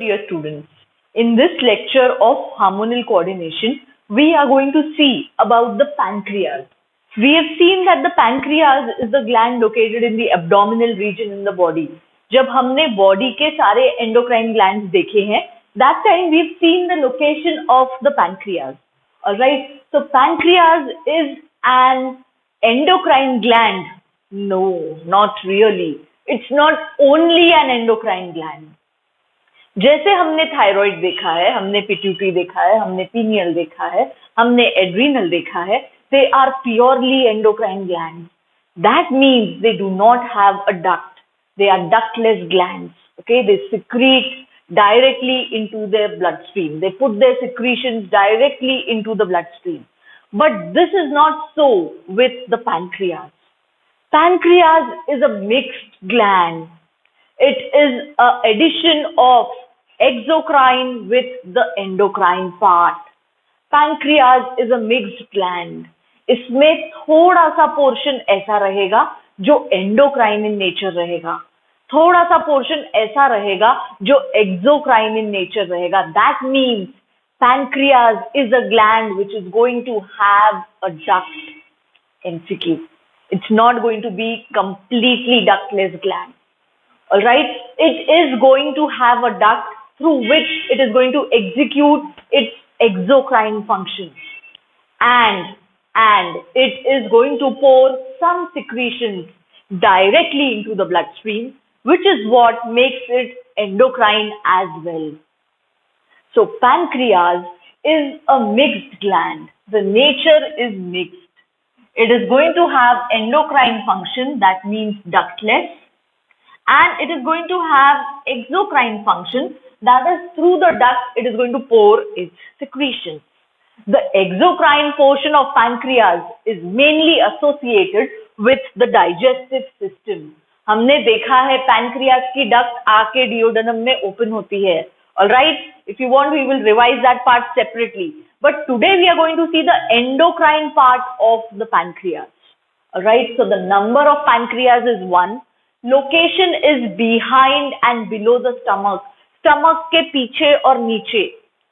Dear students, in this lecture of hormonal coordination, we are going to see about the pancreas. We have seen that the pancreas is the gland located in the abdominal region in the body. जब हमने body के सारे endocrine glands देखे हैं, that time we've seen the location of the pancreas. Alright, so pancreas is an endocrine gland. No, not really. It's not only an endocrine gland. जैसे हमने thyroid देखा है, हमने पिट्यूटरी देखा है, हमने पीनियल देखा है, हमने एड्रिनल देखा है, they are purely endocrine glands. That means they do not have a duct. They are ductless glands. Okay, they secrete directly into their bloodstream. They put their secretions directly into the bloodstream. But this is not so with the pancreas. Pancreas is a mixed gland. It is an addition of exocrine with the endocrine part. Pancreas is a mixed gland. इसमें थोड़ा सा portion ऐसा रहेगा जो endocrine in nature रहेगा, थोड़ा सा portion ऐसा रहेगा जो एक्सोक्राइन इन नेचर रहेगा. That means pancreas is a gland which is going to have a duct. MCQ. It's not going to be completely ductless gland. All right, it is going to have a duct through which it is going to execute its exocrine functions, and it is going to pour some secretions directly into the bloodstream, which is what makes it endocrine as well. So pancreas is a mixed gland. The nature is mixed. It is going to have endocrine function, that means ductless, and it is going to have exocrine function, that is through the duct it is going to pour its secretions. The exocrine portion of pancreas is mainly associated with the digestive system. हमने देखा है pancreas की duct आके duodenum में open होती है. Alright, if you want we will revise that part separately. But today we are going to see the endocrine part of the pancreas. Alright, so the number of pancreas is 1. Location is behind and below the stomach. Stomach के पीछे और नीचे.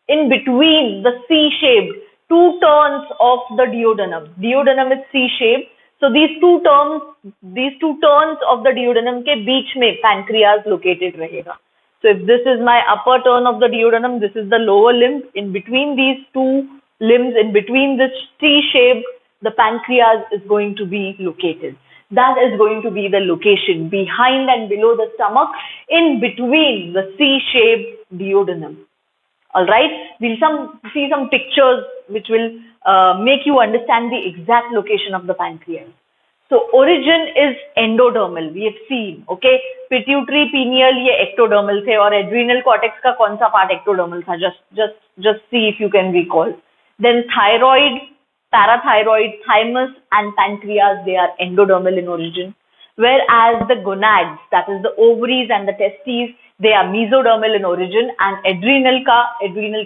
In between the C-shaped two turns of the duodenum. Duodenum is C-shaped. So these two turns of the duodenum के बीच में pancreas located रहेगा. So if this is my upper turn of the duodenum, this is the lower limb. In between these two limbs, in between this C-shape, the pancreas is going to be located. That is going to be the location behind and below the stomach, in between the C-shaped duodenum. Alright, we'll see some pictures which will make you understand the exact location of the pancreas. So origin is endodermal, we have seen, okay. Pituitary, pineal ये ectodermal थे और adrenal cortex का कौन सा part ectodermal था? Just see if you can recall. Then thyroid, parathyroid, thymus and pancreas, they are endodermal in origin. Whereas the gonads, that is the ovaries and the testes, they are mesodermal in origin, and adrenal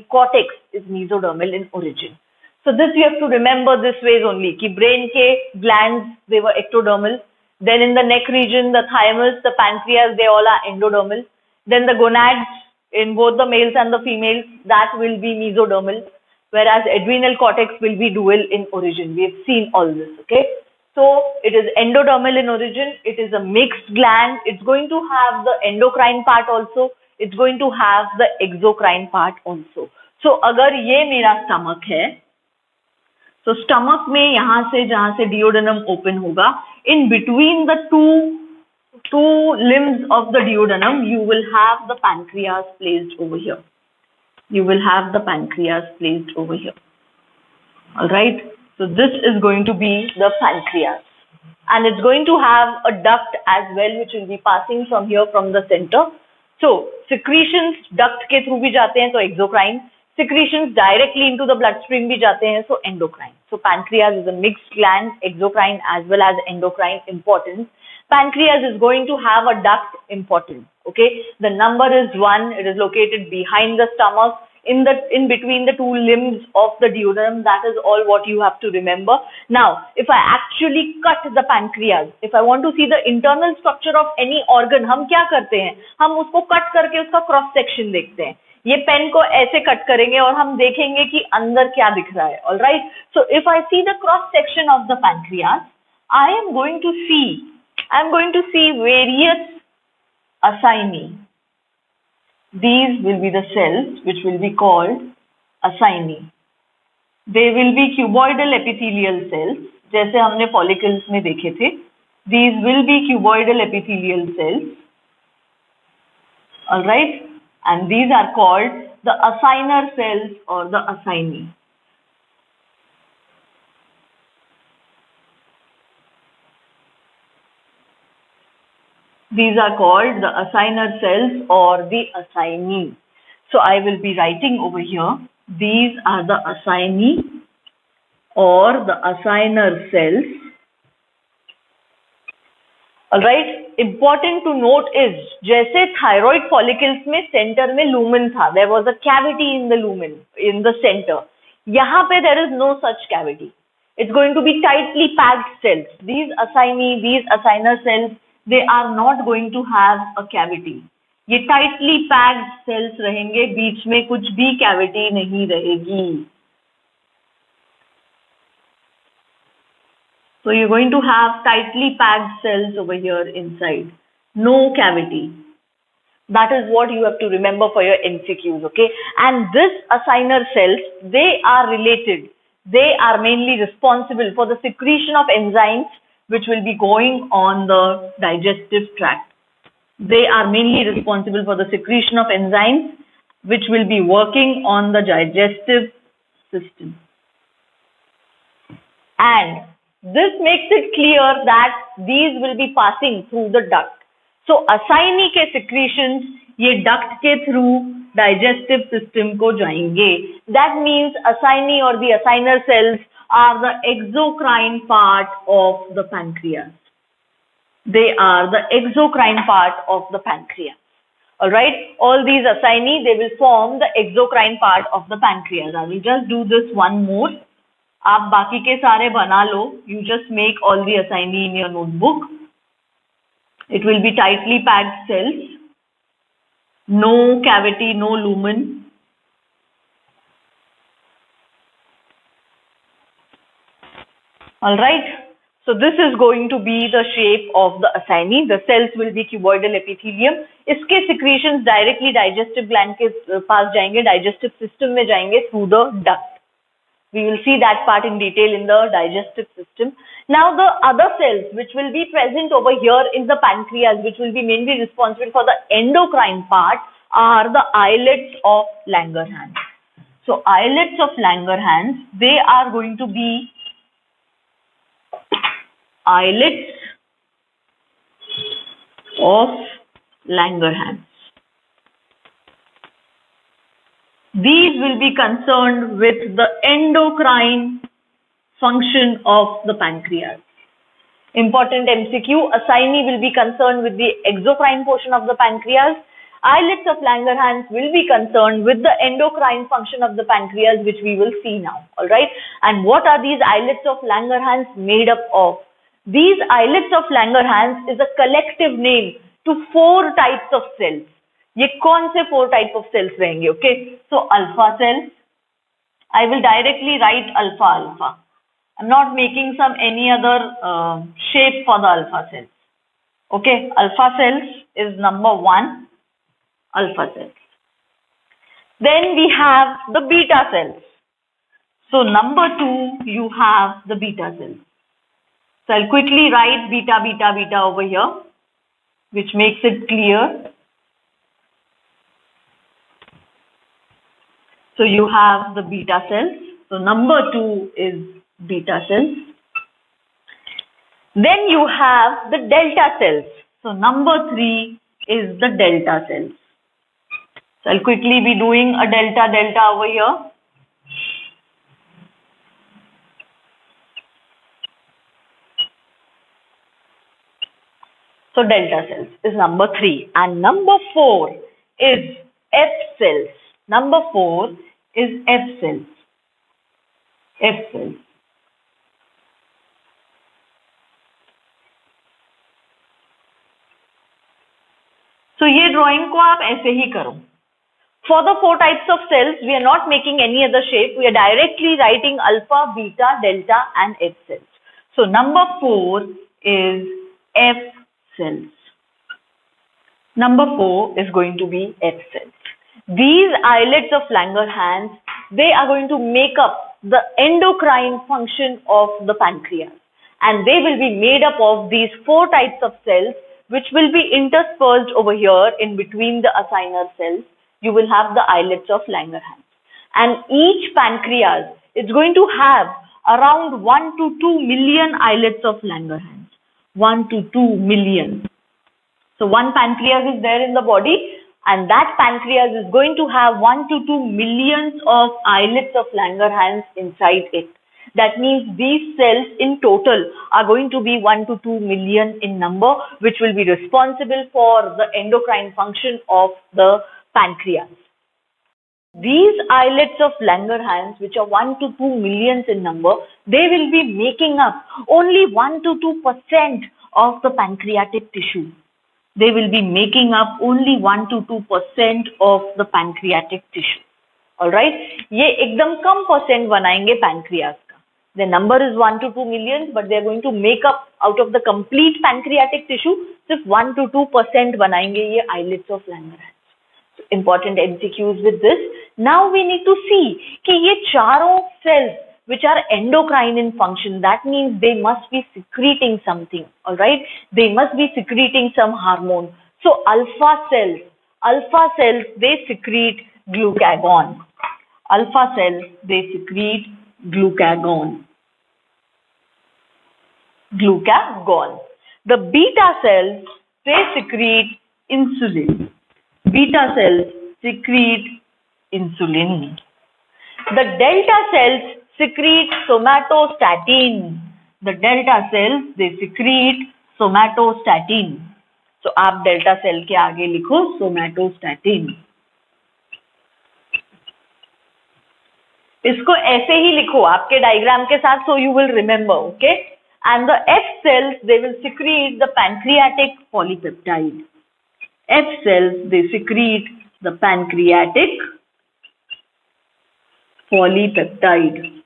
cortex is mesodermal in origin. So this you have to remember this ways only. कि brain के glands, they were ectodermal. Then in the neck region, the thymus, the pancreas, they all are endodermal. Then the gonads, in both the males and the females, that will be mesodermal. Whereas adrenal cortex will be dual in origin. We have seen all this, okay. So it is endodermal in origin. It is a mixed gland. It's going to have the endocrine part also. It's going to have the exocrine part also. So अगर ये मेरा stomach है, तो stomach में यहाँ से जहाँ से duodenum open होगा, in between the two limbs of the duodenum, you will have the pancreas placed over here. You will have the pancreas placed over here. Alright, so this is going to be the pancreas. And it's going to have a duct as well, which will be passing from here from the center. So secretions duct के through भी जाते हैं, तो exocrine. Secretions directly into the bloodstream भी जाते हैं, so endocrine. So pancreas is a mixed gland, exocrine as well as endocrine, important. Pancreas is going to have a duct, important. Okay, the number is 1. It is located behind the stomach, in between the two limbs of the duodenum. That is all what you have to remember. Now, if I actually cut the pancreas, if I want to see the internal structure of any organ, हम क्या करते हैं? हम उसको cut करके उसका cross section देखते हैं. ये पेन को ऐसे कट करेंगे और हम देखेंगे कि अंदर क्या दिख रहा है. All right. So if I see the cross section of the pancreas, I am going to see various acini. These will be the cells which will be called acini. They will be cuboidal epithelial cells, जैसे हमने follicles में देखे थे. These will be cuboidal epithelial cells. All right, and these are called the acinar cells or the acini. These are called the acinar cells or the acini. So I will be writing over here, these are the acini or the acinar cells. Alright, important to note is, जैसे thyroid follicles में center में lumen था, there was a cavity in the lumen, in the center. यहाँ पे there is no such cavity. It's going to be tightly packed cells. These acini, these acinar cells, they are not going to have a cavity. ये tightly packed cells रहेंगे, बीच में कुछ भी cavity नहीं रहेगी. So you're going to have tightly packed cells over here inside. No cavity. That is what you have to remember for your MCQs, okay? And this acinar cells, they are related. They are mainly responsible for the secretion of enzymes which will be going on the digestive tract. They are mainly responsible for the secretion of enzymes which will be working on the digestive system. And this makes it clear that these will be passing through the duct. So acini के secretions ये duct के through digestive system को जाएंगे. That means acini or the acinar cells are the exocrine part of the pancreas. They are the exocrine part of the pancreas. Alright, all these acini, they will form the exocrine part of the pancreas. I will just do this one more. आप बाकी के सारे बना लो. You just make all the acini in your notebook. It will be tightly packed cells. No cavity, no lumen. Alright. So this is going to be the shape of the acini. The cells will be cuboidal epithelium. इसके secretions directly digestive gland के पास जाएंगे, digestive system में जाएंगे through the duct. We will see that part in detail in the digestive system. Now the other cells which will be present over here in the pancreas, which will be mainly responsible for the endocrine part, are the islets of Langerhans. So islets of Langerhans, they are going to be islets of Langerhans. These will be concerned with the endocrine function of the pancreas. Important MCQ, acini will be concerned with the exocrine portion of the pancreas. Islets of Langerhans will be concerned with the endocrine function of the pancreas, which we will see now. Alright. And what are these islets of Langerhans made up of? These islets of Langerhans is a collective name to 4 types of cells. ये कौन से 4 type of cells रहेंगे? Okay, so alpha cells. I will directly write alpha. I'm not making some any other shape for the alpha cells. Okay, alpha cells is number 1. Alpha cells. Then we have the beta cells. So number 2, you have the beta cells. So I'll quickly write beta over here, which makes it clear. So you have the beta cells. So number 2 is beta cells. Then you have the delta cells. So number 3 is the delta cells. So I'll quickly be doing a delta over here. So delta cells is number 3. And number 4 is F cells. Number 4 is F cells. F cells. So ये drawing को आप ऐसे ही करो. For the 4 types of cells, we are not making any other shape. We are directly writing alpha, beta, delta and F cells. So number 4 is F cells. Number 4 is going to be F cells. These islets of Langerhans, they are going to make up the endocrine function of the pancreas. And they will be made up of these 4 types of cells, which will be interspersed over here in between the acinar cells. You will have the islets of Langerhans. And each pancreas is going to have around 1 to 2 million islets of Langerhans. 1 to 2 million. So one pancreas is there in the body, and that pancreas is going to have 1 to 2 millions of islets of Langerhans inside it. That means these cells in total are going to be 1 to 2 million in number, which will be responsible for the endocrine function of the pancreas. These islets of Langerhans, which are 1 to 2 millions in number, they will be making up only 1 to 2% of the pancreatic tissue. They will be making up only 1 to 2% of the pancreatic tissue. Alright? ये एकदम कम percent बनाएंगे pancreas का. The number is 1 to 2 millions, but they are going to make up out of the complete pancreatic tissue, सिर्फ 1 to 2% बनाएंगे ये islets of Langerhans. So important MCQs with this. Now we need to see कि ये चारों cells which are endocrine in function, that means they must be secreting something, alright? They must be secreting some hormone. So alpha cells, they secrete glucagon. Alpha cells, they secrete glucagon. The beta cells, they secrete insulin. Beta cells secrete insulin. The delta cells secrete somatostatin. The delta cells, they secrete somatostatin. So आप delta cell के आगे लिखो somatostatin. इसको ऐसे ही लिखो आपके diagram के साथ, so you will remember, okay? And the F cells, they will secrete the pancreatic polypeptide. F cells, they secrete the pancreatic polypeptide.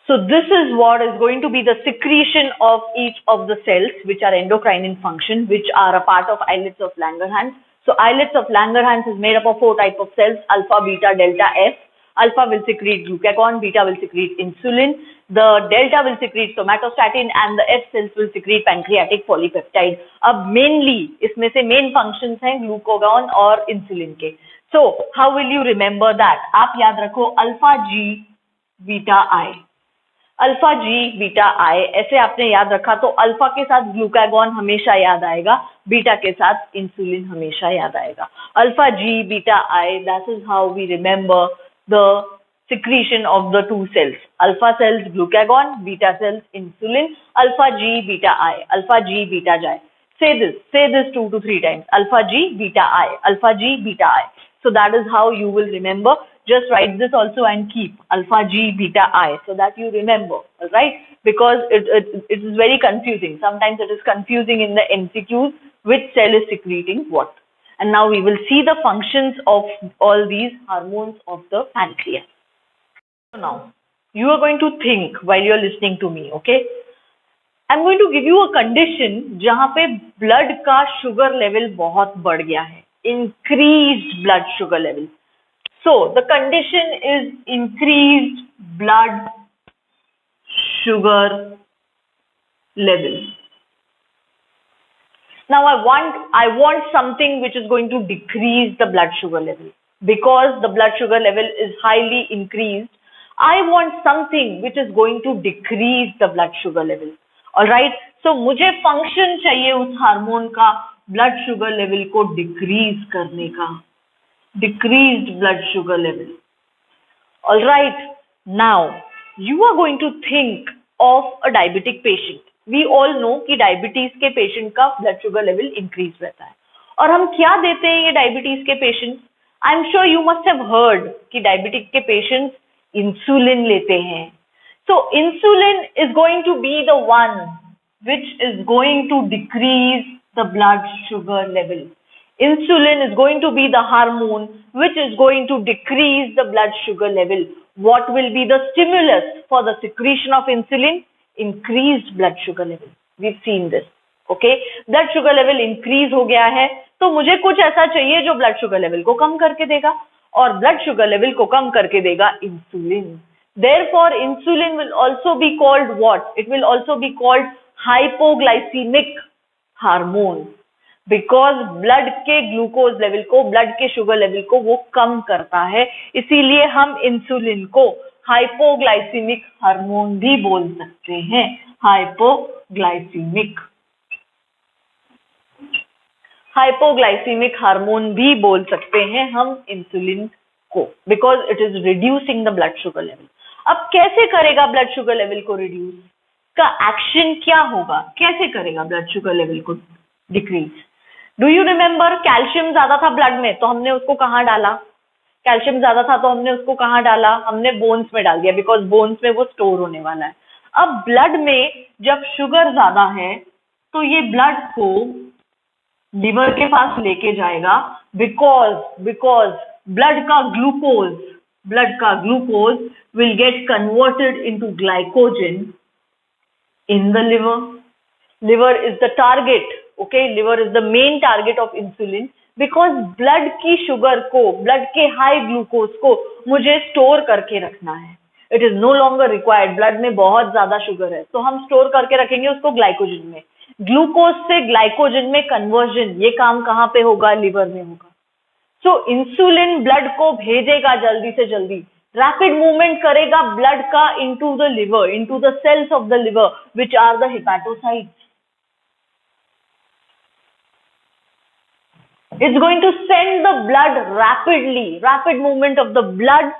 So this is what is going to be the secretion of each of the cells which are endocrine in function, which are a part of islets of Langerhans. So islets of Langerhans is made up of 4 types of cells: alpha, beta, delta, F. Alpha will secrete glucagon, beta will secrete insulin, the delta will secrete somatostatin, and the F cells will secrete pancreatic polypeptide. अब mainly इसमें से main functions हैं glucagon और insulin के. So how will you remember that? आप याद रखो alpha G beta I. Alpha G beta I ऐसे आपने याद रखा तो अल्फा के साथ ग्लूकागॉन हमेशा याद आएगा, बीटा के साथ इंसुलिन हमेशा याद आएगा. Alpha G beta I, that is how we remember the secretion of the 2 cells. Alpha cells glucagon, beta cells insulin. Alpha G beta I, alpha G beta I. Say this 2 to 3 times. Alpha G beta I, alpha G beta I. So that is how you will remember. Just write this also and keep alpha G beta I so that you remember, all right? Because it is very confusing. Sometimes it is confusing in the MCQs which cell is secreting what. And now we will see the functions of all these hormones of the pancreas. So now you are going to think while you are listening to me, okay? I'm going to give you a condition जहाँ पे blood का sugar level बहुत बढ़ गया है, increased blood sugar level. So the condition is increased blood sugar level. Now I want something which is going to decrease the blood sugar level. Because the blood sugar level is highly increased, I want something which is going to decrease the blood sugar level. Alright, so मुझे function चाहिए उस hormone का blood sugar level को decrease करने का, decreased blood sugar level. Alright, now you are going to think of a diabetic patient. We all know कि diabetes के patient का ब्लड शुगर लेवल इंक्रीज रहता है। और हम क्या देते हैं ये डायबिटीज के patient? I am sure you must have heard कि डायबिटिक के पेशेंट्स इंसुलिन लेते हैं। So insulin is going to be the one which is going to decrease the blood sugar level. Insulin is going to be the hormone which is going to decrease the blood sugar level. What will be the stimulus for the secretion of insulin? Increased blood sugar level. We've seen this. Okay, blood sugar level increase हो गया है, तो मुझे कुछ ऐसा चाहिए जो blood sugar level को कम करके देगा, और blood sugar level को कम करके देगा insulin. Therefore, insulin will also be called what? It will also be called hypoglycemic hormone, because blood के ग्लूकोज लेवल को, ब्लड के शुगर लेवल को वो कम करता है, इसीलिए हम इंसुलिन को हाइपोग्लाइसीमिक हार्मोन भी बोल सकते हैं। हाइपोग्लाइसीमिक हार्मोन भी बोल सकते हैं हम इंसुलिन को, because it is reducing the blood sugar level. अब कैसे करेगा ब्लड शुगर लेवल को रिड्यूस? का एक्शन क्या होगा? कैसे करेगा ब्लड शुगर लेवल को decrease? Do you remember calcium ज्यादा था ब्लड में, तो हमने उसको कहाँ डाला? कैल्शियम ज्यादा था तो हमने उसको कहाँ डाला? हमने बोन्स में डाल दिया, बिकॉज बोन्स में वो स्टोर होने वाला है। अब ब्लड में जब शुगर ज्यादा है तो ये ब्लड को लिवर के पास लेके जाएगा, बिकॉज ब्लड का glucose will get converted into glycogen in the liver. Liver is the target, okay? Liver is the main target of insulin because blood की शुगर को, blood के हाई ग्लूकोज को मुझे स्टोर करके रखना है। It is no longer required. Blood में बहुत ज्यादा शुगर है तो हम स्टोर करके रखेंगे उसको ग्लाइकोजन में। ग्लूकोज से ग्लाइकोजन में कन्वर्जन, ये काम कहाँ पे होगा? लिवर में होगा। सो इंसुलिन ब्लड को भेजेगा जल्दी से जल्दी, रैपिड मूवमेंट करेगा ब्लड का into the liver, into the cells of the liver which are the hepatocytes. It's going to send the blood rapid movement of the blood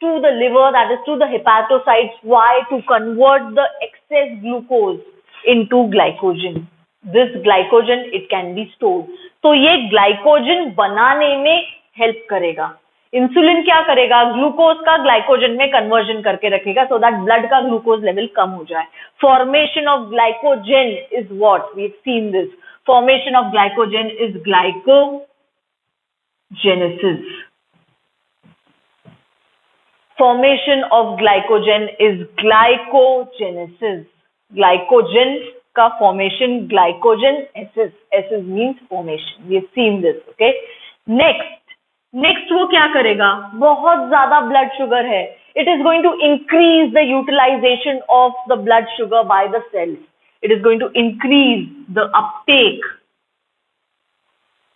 to the liver, that is to the hepatocytes. Why? To convert the excess glucose into glycogen. This glycogen, it can be stored. तो ये glycogen बनाने में help करेगा। Insulin क्या करेगा? Glucose का glycogen में conversion करके रखेगा सो दैट ब्लड का ग्लूकोज लेवल कम हो जाए। Formation of glycogen is what? We have seen this. Formation of glycogen is glycogenesis. Formation of glycogen is glycogenesis. Glycogen का formation glycogen esis, esis means formation. We have seen this. Okay, next वो क्या करेगा? बहुत ज्यादा blood sugar है, it is going to increase the utilization of the blood sugar by the cells. It is going to increase the uptake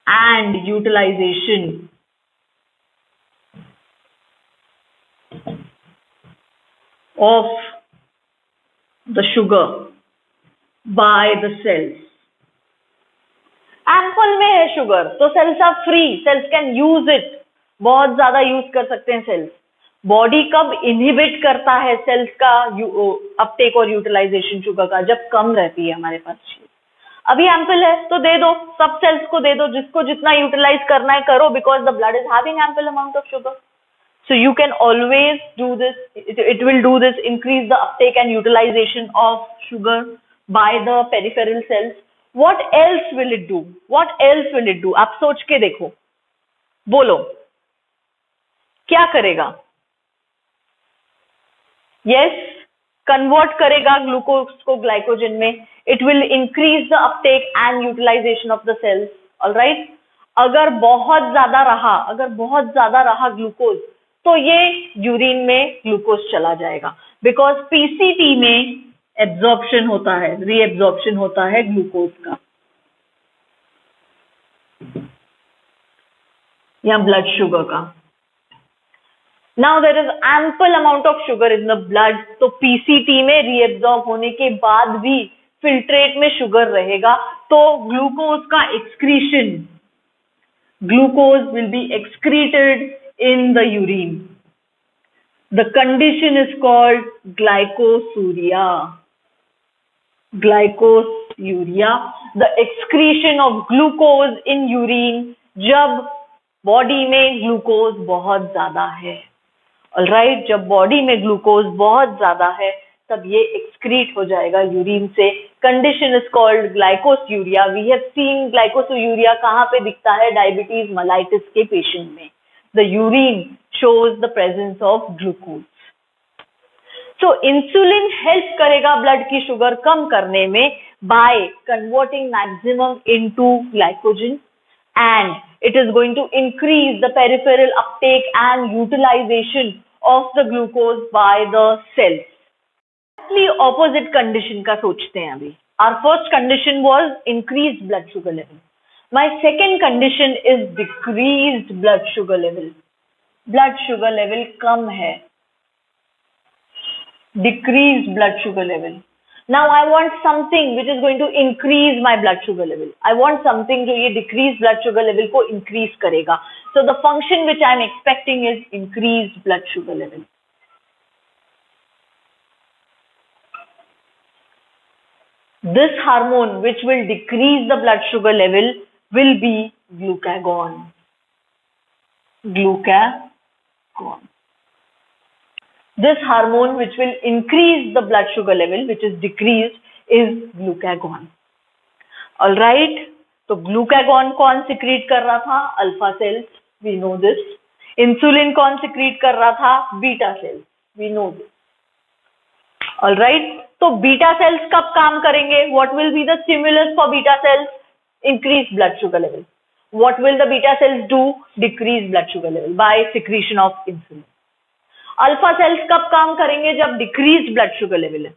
and utilisation of the sugar by the cells. Ample में है sugar तो cells are free, cells can use it, बहुत ज्यादा use कर सकते हैं sales. Body कब inhibit करता है सेल्स का अपटेक और यूटिलाइजेशन शुगर का? जब कम रहती है हमारे पास चीज। अभी एम्पल है तो दे दो, सब सेल्स को दे दो, जिसको जितना यूटिलाइज करना है करो, because the blood is having ample amount of sugar. So you can always do this. It will do this, increase the uptake and utilization of sugar by the peripheral cells. What else will it do? What else will it do? आप सोच के देखो, बोलो क्या करेगा? Yes, convert करेगा glucose को glycogen में। It will increase the uptake and utilization of the cells. All right? अगर बहुत ज्यादा रहा ग्लूकोज तो ये यूरिन में ग्लूकोज चला जाएगा, बिकॉज पीसीटी में एब्जॉर्प्शन होता है, रीएब्जॉर्प्शन होता है ग्लूकोज का या ब्लड शुगर का। Now there is ample amount of sugar in the blood, तो पीसीटी में रीएब्जॉर्ब होने के बाद भी फिल्ट्रेट में शुगर रहेगा, तो ग्लूकोज का excretion, glucose will be excreted in the urine. The condition is called glycosuria. Glycosuria, the excretion of glucose in urine, जब बॉडी में ग्लूकोज बहुत ज्यादा है। ऑलराइट, जब बॉडी में ग्लूकोज बहुत ज्यादा है तब ये एक्सक्रीट हो जाएगा यूरिन से। Condition is called glycosuria. We have seen glycosuria कहाँ पे दिखता है? डायबिटीज मेलाइटिस के पेशेंट में। The urine shows the presence of glucose. So insulin help करेगा ब्लड की शुगर कम करने में by converting maximum into glycogen, and it is going to increase the peripheral uptake and utilization of the glucose by the cells. Exactly opposite condition का सोचते हैं अभी. Our first condition was increased blood sugar level. My second condition is decreased blood sugar level. Blood sugar level कम है, decrease blood sugar level. Now I want something which is going to increase my blood sugar level. I want something जो ये decrease blood sugar level को increase करेगा. So the function which I am expecting is increase blood sugar level. This hormone which will decrease the blood sugar level will be glucagon. This hormone which will increase the blood sugar level, which is decreased, is glucagon. All right, तो glucagon कौन secrete कर रहा था? Alpha cells, we know this. Insulin कौन secrete कर रहा था? Beta cells, we know this. All right, तो beta cells कब काम करेंगे? What will be the stimulus for beta cells? Increase blood sugar level. What will the beta cells do? Decrease blood sugar level by secretion of insulin. Alpha cells कब काम करेंगे? जब decreased blood sugar level है.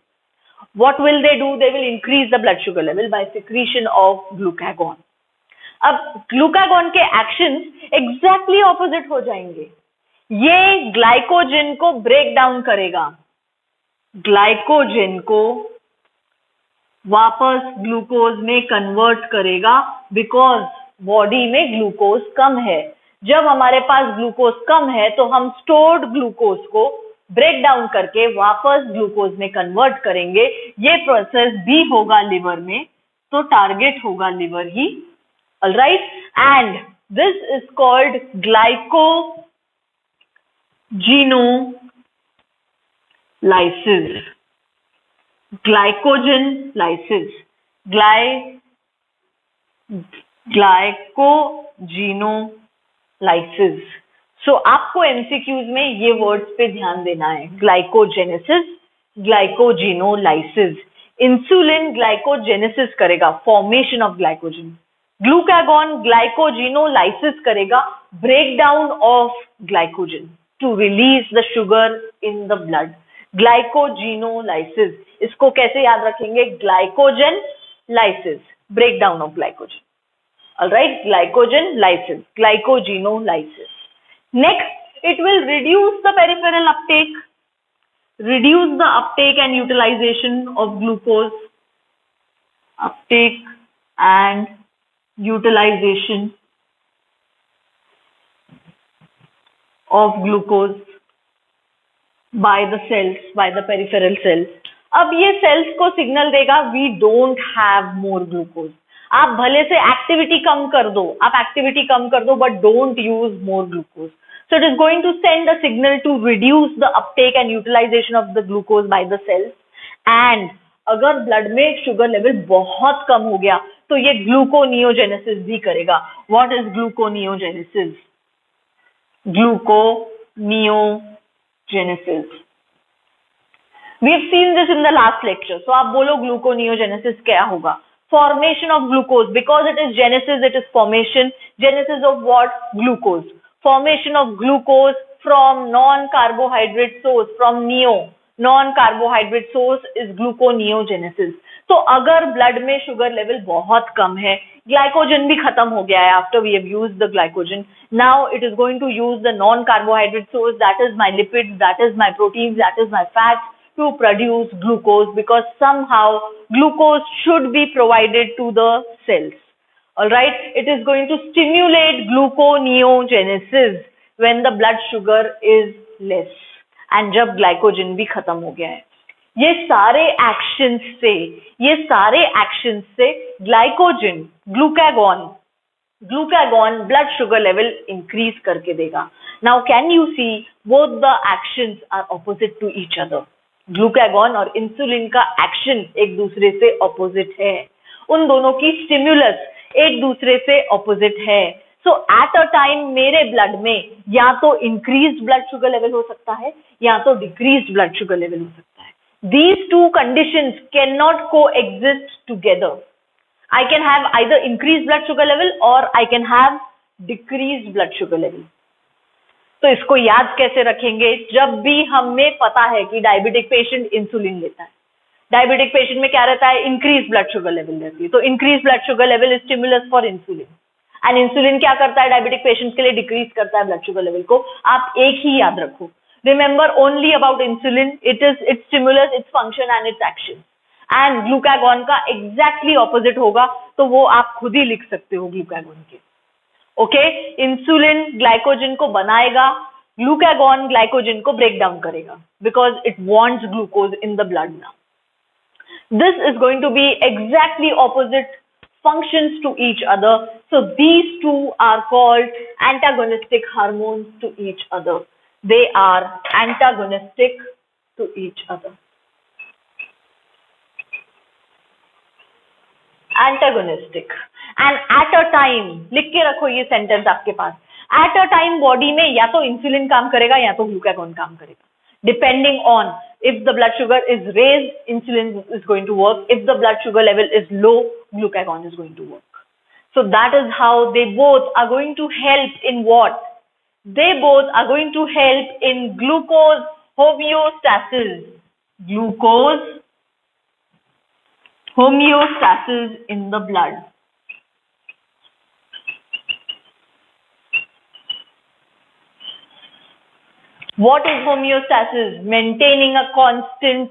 What will they do? They will increase the blood sugar level by secretion of glucagon. अब glucagon के actions exactly opposite हो जाएंगे. ये ग्लाइकोजन को ब्रेक डाउन करेगा, ग्लाइकोजन को वापस ग्लूकोज में कन्वर्ट करेगा, बिकॉज बॉडी में ग्लूकोज कम है. जब हमारे पास ग्लूकोज कम है तो हम स्टोर्ड ग्लूकोज को ब्रेक डाउन करके वापस ग्लूकोज में कन्वर्ट करेंगे. ये प्रोसेस भी होगा लिवर में, तो टारगेट होगा लिवर ही. Alright, and this is called glycogenolysis. Glycogen lysis, glycogenolysis. सो आपको एमसीक्यूज में ये वर्ड्स पे ध्यान देना है. Glycogenesis, glycogenolysis. इंसुलिन ग्लाइकोजेनेसिस करेगा, formation of glycogen. Glucagon glycogenolysis करेगा, break down of glycogen to release the sugar in the blood. Glycogenolysis, इसको कैसे याद रखेंगे? Glycogen lysis, break down of glycogen. Alright, glycogen lysis, glycogenolysis. Next, it will reduce the peripheral uptake, reduce the uptake and utilization of glucose, uptake and utilization of glucose by the cells, by the peripheral cells. अब ये cells को signal देगा we don't have more glucose. आप भले से activity कम कर दो, but don't use more glucose. So it is going to send a signal to reduce the uptake and utilization of the glucose by the cells. And अगर blood में sugar level बहुत कम हो गया तो ये ग्लूकोनियोजेनेसिस भी करेगा. What is gluconeogenesis? Gluconeogenesis. We have seen this in the last lecture. So आप बोलो gluconeogenesis क्या होगा? Formation of glucose. Because it is genesis, it is formation. Genesis of what? Glucose. Formation of glucose from non-carbohydrate source, from non-carbohydrate source is gluconeogenesis. तो अगर blood में sugar level बहुत कम है, glycogen भी खत्म हो गया है, after we have used the glycogen, now it is going to use the non-carbohydrate source, that is my lipids, that is my proteins, that is my fats, to produce glucose, because somehow glucose should be provided to the cells. Alright, it is going to stimulate gluconeogenesis when the blood sugar is less and जब glycogen भी खत्म हो गया है. ये सारे actions से glycogen, glucagon blood sugar level increase करके देगा. Now can you see both the actions are opposite to each other. Glucagon और इंसुलिन का एक्शन एक दूसरे से ऑपोजिट है. उन दोनों की स्टिम्युलस एक दूसरे से ऑपोजिट है. सो एट अ टाइम मेरे ब्लड में या तो इंक्रीज ब्लड शुगर लेवल हो सकता है या तो डिक्रीज ब्लड शुगर लेवल हो सकता है. These two conditions cannot coexist together. I can have either increased blood sugar level or I can have decreased blood sugar level. तो इसको याद कैसे रखेंगे? जब भी हमें पता है कि डायबिटिक पेशेंट इंसुलिन लेता है, डायबिटिक पेशेंट में क्या रहता है? इंक्रीज ब्लड शुगर लेवल रहती है. तो increase blood sugar level is stimulus for insulin, and insulin क्या करता है? डायबिटिक पेशेंट के लिए डिक्रीज करता है ब्लड शुगर लेवल को. आप एक ही याद रखो. Remember only about insulin. It is its stimulus, its function and its action. And glucagon का exactly opposite होगा, तो वो आप खुद ही लिख सकते हो glucagon के. Okay? Insulin glycogen को बनाएगा, glucagon glycogen को break down करेगा because it wants glucose in the blood now. This is going to be exactly opposite functions to each other. So these two are called antagonistic hormones to each other. They are antagonistic to each other. Antagonistic. And at a time, लिख के रखो ये sentence आपके पास. At a time body में या तो insulin काम करेगा या तो ग्लूकागॉन काम करेगा. Depending on if the blood sugar is raised, insulin is going to work. If the blood sugar level is low, glucagon is going to work. So that is how they both are going to help in what? They both are going to help in glucose homeostasis. Glucose homeostasis in the blood. What is homeostasis? Maintaining a constant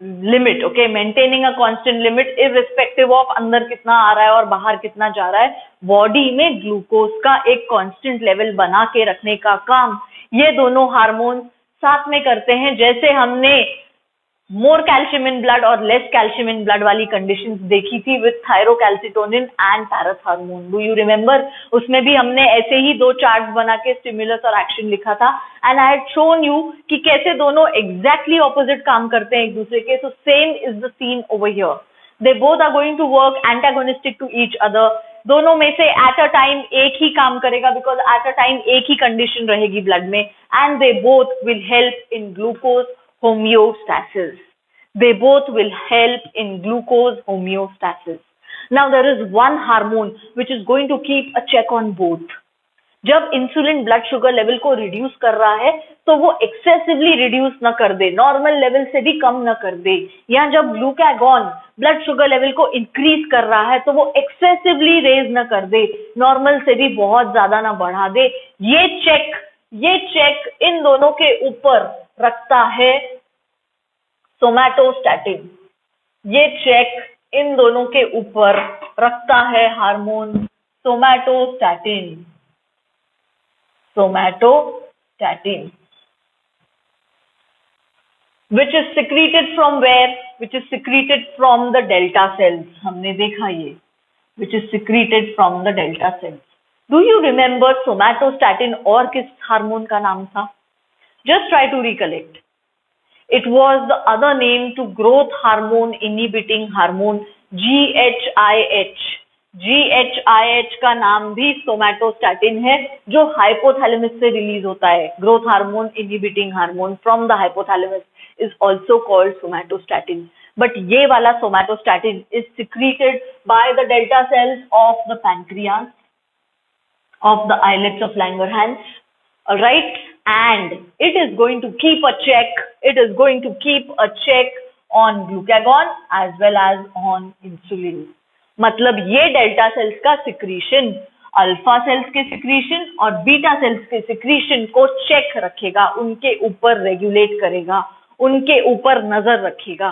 limit. Okay, maintaining a constant limit irrespective of अंदर कितना आ रहा है और बाहर कितना जा रहा है. बॉडी में ग्लूकोज का एक कांस्टेंट लेवल बना के रखने का काम ये दोनों हार्मोन साथ में करते हैं. जैसे हमने मोर कैल्शियम इन ब्लड और लेस कैल्शियम इन ब्लड वाली कंडीशंस देखी थी with thyrocalcitonin and parathormone. Do you remember? उसमें भी हमने ऐसे ही दो चार्ट्स बना के स्टिमुलस और एक्शन लिखा था. And I had shown you कि कैसे दोनों एग्जैक्टली ऑपोजिट काम करते हैं एक दूसरे के. So same is the scene over here. They both are going to work antagonistic to each other. दोनों में से एट अ टाइम एक ही काम करेगा बिकॉज एट अ टाइम एक ही कंडीशन रहेगी ब्लड में. And they both will help in glucose homeostasis. They both will help in glucose homeostasis. Now there is one hormone which is going to keep a check on both. जब insulin blood sugar level को reduce कर रहा है तो वो excessively reduce ना कर दे, normal level से भी कम ना कर दे. या जब ग्लूकागॉन ब्लड शुगर लेवल को इंक्रीज कर रहा है तो वो एक्सेसिवली रेज ना कर दे, नॉर्मल से भी बहुत ज्यादा ना बढ़ा दे. ये चेक इन दोनों के ऊपर रखता है सोमैटोस्टैटिन. ये चेक इन दोनों के ऊपर रखता है hormone somatostatin. Somatostatin, which is secreted from where? Which is secreted from the delta cells. हमने देखा ये, which is secreted from the delta cells. Do you remember somatostatin और किस हार्मोन का नाम था? Just try to recollect. It was the other name to growth hormone inhibiting hormone GHIH. GHIH का नाम भी सोमैटोस्टैटिन है जो हाइपोथैलेमस से रिलीज होता है. Growth hormone inhibiting hormone from the hypothalamus is also called somatostatin. But ये वाला somatostatin is secreted by the delta sales of the pancreas of the islets of Langerhans. All right, and it is going to keep a check. It is going to keep a check on glucagon as well as on insulin. मतलब ये delta sales का secretion alpha cells के secretion और beta sales के secretion को check रखेगा, उनके ऊपर रेगुलेट करेगा, उनके ऊपर नजर रखेगा.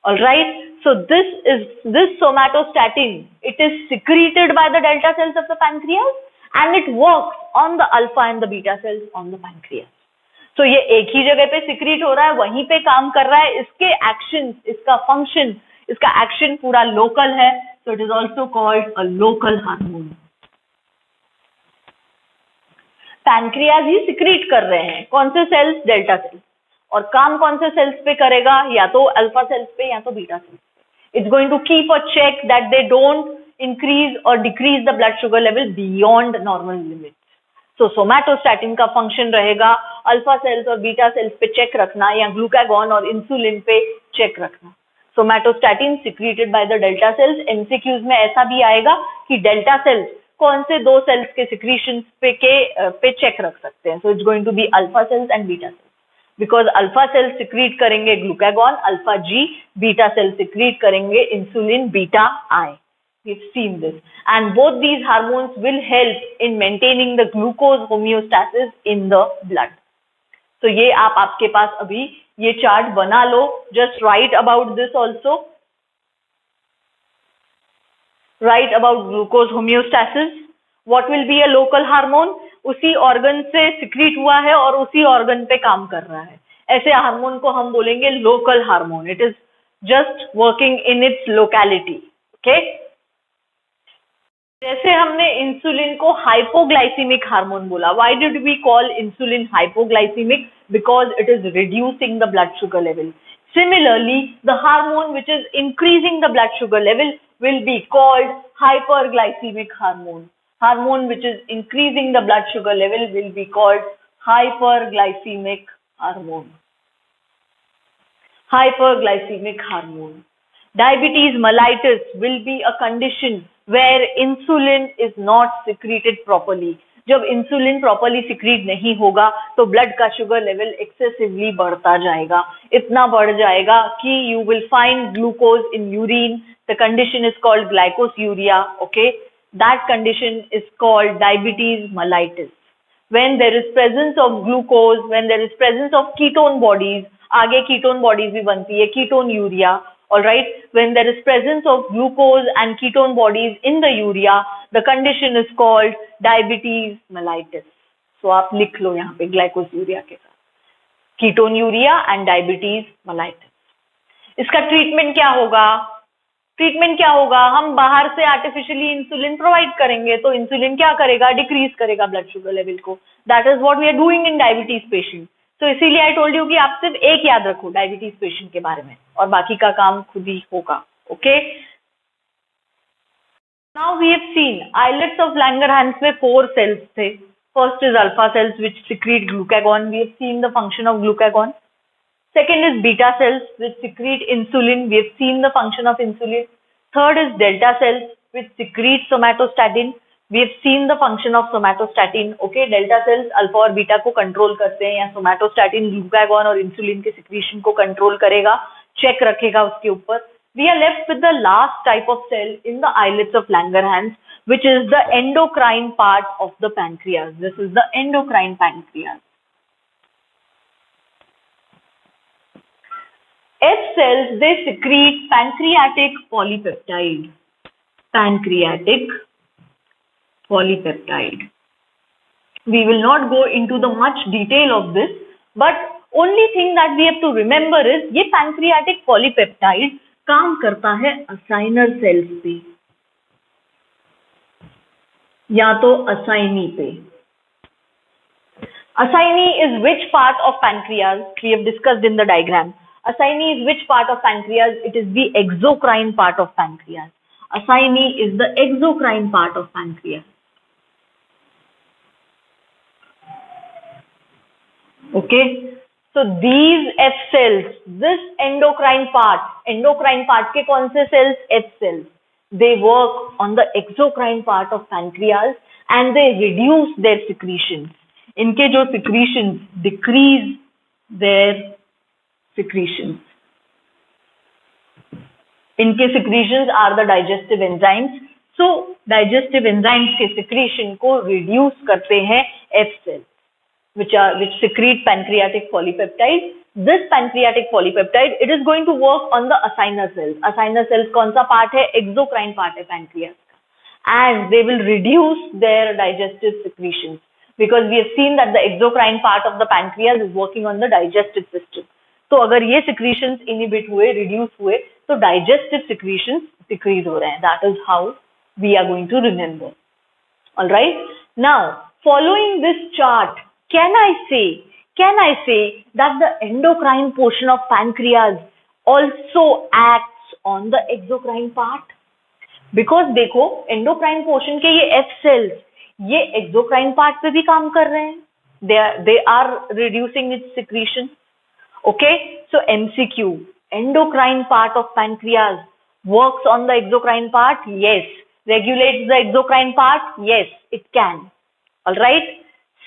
All right, so this somatostatin, it is secreted by the delta cells of the pancreas and it works on the alpha and the beta cells on the pancreas. सो ये एक ही जगह पे सिक्रीट हो रहा है, वहीं पे काम कर रहा है, इसके एक्शन, इसका फंक्शन, इसका एक्शन पूरा लोकल है, so it is also called a local hormone. Pancreas he secrete कर रहे हैं, कौन से सेल्स? Delta sales. और काम कौन से सेल्स पे करेगा? या तो अल्फा सेल्स पे या तो बीटा सेल्स पे। It's going to keep a check that they don't increase और decrease the blood sugar level beyond normal limit. So somatostatin का फंक्शन रहेगा अल्फा सेल्स और बीटा सेल्स पे चेक रखना, या ग्लूकागॉन और इंसुलिन पे चेक रखना। Somatostatin secreted by the delta cells. MCQs में ऐसा भी आएगा कि डेल्टा सेल्स कौन से दो सेल्स के सिक्रीशन पे चेक रख सकते हैं। So it's going to be alpha cells and beta cells, because alpha cells secrete करेंगे glucagon alpha G, beta cells secrete करेंगे insulin beta I. We've seen this, and both these hormones will help in maintaining the glucose homeostasis in the blood. So ये आपके पास अभी ये chart बना लो, just write about this also. Write about glucose homeostasis. What will be a local hormone? उसी organ से secrete हुआ है और उसी ऑर्गन पे काम कर रहा है, ऐसे हार्मोन को हम बोलेंगे local hormone. It is just working in its locality. Okay, जैसे हमने इंसुलिन को हाइपोग्लाइसीमिक हार्मोन बोला। Why did we call insulin hypoglycaemic? Because it is reducing the blood sugar level. Similarly, the hormone which is increasing the blood sugar level will be called hyperglycemic hormone. Hormone which is increasing the blood sugar level will be called hyperglycemic hormone. Hyperglycemic hormone. Diabetes mellitus will be a condition where insulin is not secreted properly. जब insulin properly secrete नहीं होगा तो blood का sugar level excessively बढ़ता जाएगा, इतना बढ़ जाएगा कि you will find glucose in urine. The condition is called glycosuria. Okay, that condition is called diabetes mellitus. When there is presence of glucose, when there is presence of ketone bodies, आगे ketone bodies भी बनती है, ketone urea. All right, when there is presence of glucose and ketone bodies in the urea, the condition is called diabetes mellitus. So आप लिख लो यहाँ पे glycosuria के साथ ketone urea and diabetes mellitus. इसका ट्रीटमेंट क्या होगा? ट्रीटमेंट क्या होगा? हम बाहर से आर्टिफिशियली इंसुलिन प्रोवाइड करेंगे, तो इंसुलिन क्या करेगा? डिक्रीज करेगा ब्लड शुगर लेवल को। That is what we are doing in diabetes patient. तो इसीलिए आई टोल्ड यू कि आप सिर्फ एक याद रखो डायबिटीज पेशेंट के बारे में, और बाकी का काम खुद ही होगा। Okay, now we have seen islets of Langerhans में 4 सेल्स थे। First is alpha cells which secrete glucagon. We have seen the function of glucagon. Second is beta cells which secrete insulin. We have seen the function of insulin. Third is delta cells which secrete somatostatin. We have seen the function of somatostatin. Okay, delta cells alpha और beta को control करते हैं, या somatostatin glucagon और insulin के secretion को control करेगा, check रखेगा उसके ऊपर. We are left with the last type of cell in the islets of Langerhans, which is the endocrine part of the pancreas. This is the endocrine pancreas. F cells, they secrete pancreatic polypeptide. Pancreatic polypeptide. We will not go into the much detail of this, but only thing that we have to remember is ये pancreatic polypeptide काम करता है asiner cells पे या तो asini पे. Asini is which part of pancreas? We have discussed in the diagram. Asini is which part of pancreas? It is the exocrine part of pancreas. Asini is the exocrine part of pancreas. Okay, so these F cells, this endocrine part के कौन से cells? F cells. They work on the exocrine part of pancreas and they reduce their secretions. इनके जो secretions decrease their secretions. इनके secretions are the digestive enzymes. So digestive enzymes के secretion को reduce करते हैं F cells, which secrete pancreatic polypeptide. This pancreatic polypeptide, it is going to work on the asiner cells. Asiner cells कौन सा part है? Exocrine part है pancreas का, and they will reduce their digestive secretions. because we have seen that the exocrine part of the pancreas is working on the digestive system. तो अगर ये secretions inhibit हुए, reduce हुए, तो digestive secretions decrease हो रहे हैं. That is how we are going to remember. All right. Now, following this chart, can I say that the endocrine portion of pancreas also acts on the exocrine part? Because देखो endocrine portion के ये F cells ये exocrine part पे भी काम कर रहे हैं. They are reducing its secretion. Okay, so MCQ, endocrine part of pancreas works on the exocrine part? Yes. Regulates the exocrine part? Yes, it can. Alright.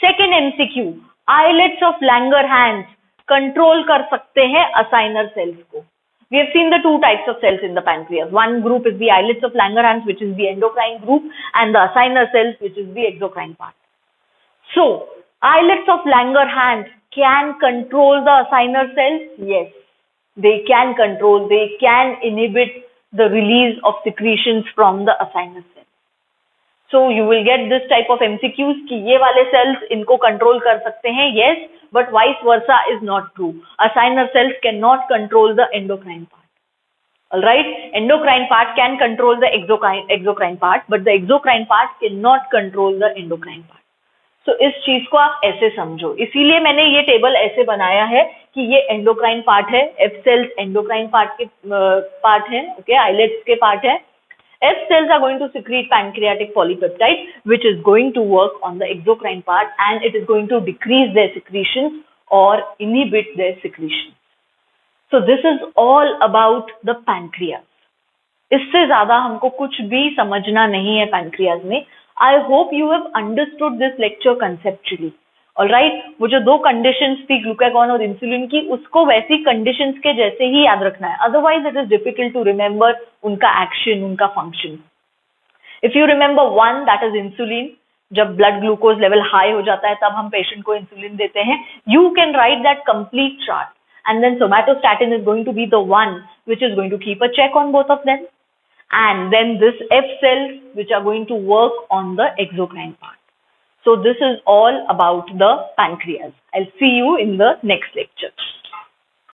Second MCQ, islets of Langerhans control कर सकते हैं acinar cells को. We have seen the two types of cells in the pancreas. One group is the islets of Langerhans, which is the endocrine group, and the acinar cells, which is the exocrine part. So, islets of Langerhans can control the acinar cells? Yes, they can control, they can inhibit the release of secretions from the acinar cells. So you will get this type of MCQs कि ये वाले cells इनको control कर सकते हैं, yes, but vice versa is not true. Acinar cells cannot control the endocrine part. Alright, endocrine part can control the exocrine part, but the exocrine part cannot control the endocrine part. So इस चीज को आप ऐसे समझो, इसीलिए मैंने ये table ऐसे बनाया है कि ये एंडोक्राइन पार्ट है, F cells एंडोक्राइन पार्ट के पार्ट है, ओके, आइलेट्स के पार्ट है. F cells are going to secrete pancreatic polypeptide, which is going to work on the exocrine part, and it is going to decrease their secretions or inhibit their secretions. So this is all about the pancreas. इससे ज्यादा हमको कुछ भी समझना नहीं है pancreas में. I hope you have understood this lecture conceptually. Alright, वो जो दो conditions थी glucagon और insulin की, उसको वैसी conditions के जैसे ही याद रखना है. Otherwise, it is difficult to remember उनका action, उनका function. If you remember one, that is insulin. जब blood glucose level high हो जाता है, तब हम patient को insulin देते हैं. You can write that complete chart. And then somatostatin is going to be the one which is going to keep a check on both of them. And then this F cells which are going to work on the exocrine part. So this is all about the pancreas. I'll see you in the next lecture.